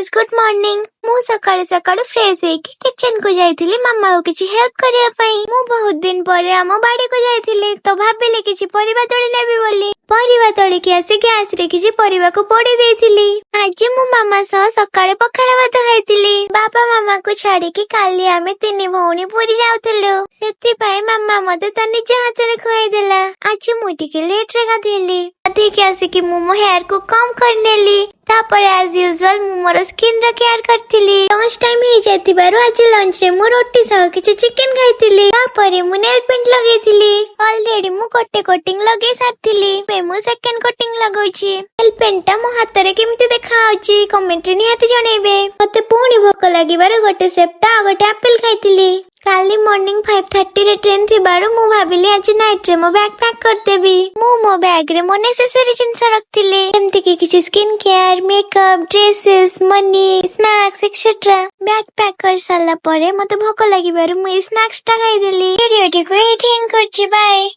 Guys good morning. मु सकाळु सकाळु fresh होइकी kitchen को जाइथिली मामा को किछि हेल्प करिया पई। मु बहुत दिन परे आम बाड़ी को जाइथिली तो भाबिले किछि परिबा तोड़ी नेबी बोली। परिबा तोड़ी के आसी गैस रे किछि परिबा को पोड़ी देइथिली। आज मु मामा सह सकाळे पखाळ भात खाइथिली। बाबा मामा को छाड़ी की काली आमे तीन भौणी पुरी जाउथलु। सेति पई मामा मते त निज हाथ रे खुआई देला। आज मु टिके लेट रे गाधेली। गाधे के आसी कि मु मो हेयर को कम करनेली। तापर एज यूजुअल मु मोर स्किन रा केयर करथिली। लंच टाइम ही जातिबारु आज लंच रे मु रोटी सह किछि चिकन खाइथिली। तापर मु नेल पेंट लगेइथिली। ऑलरेडी मु कोटे कोटिंग लगे सारथिली। पे मु सेकंड कोटिंग लगौछि। नेल पेंट ता मो हाथ रे केमिति देखा आउछि कमेंट रे निहाती जणेबे। मते पुणी भोक लागिबारु गोटे सेप्टा आ गोटे एप्पल खाइथिली। काली मॉर्निंग 5:30 रे ट्रेन थिबारु मु भाबिली आज नाइट रे मो बैग पैक करदेबी। मु मो बैग रे मो नेसेसरी जिंस रखथिली जेमति कि किछि skin care, makeup, dresses, money, snacks etcetera. Bag pack कर साला परे मते भोक लागिबारु मु स्नैक्स टा खाइ देली। वीडियो टिको एंड करछि। बाय।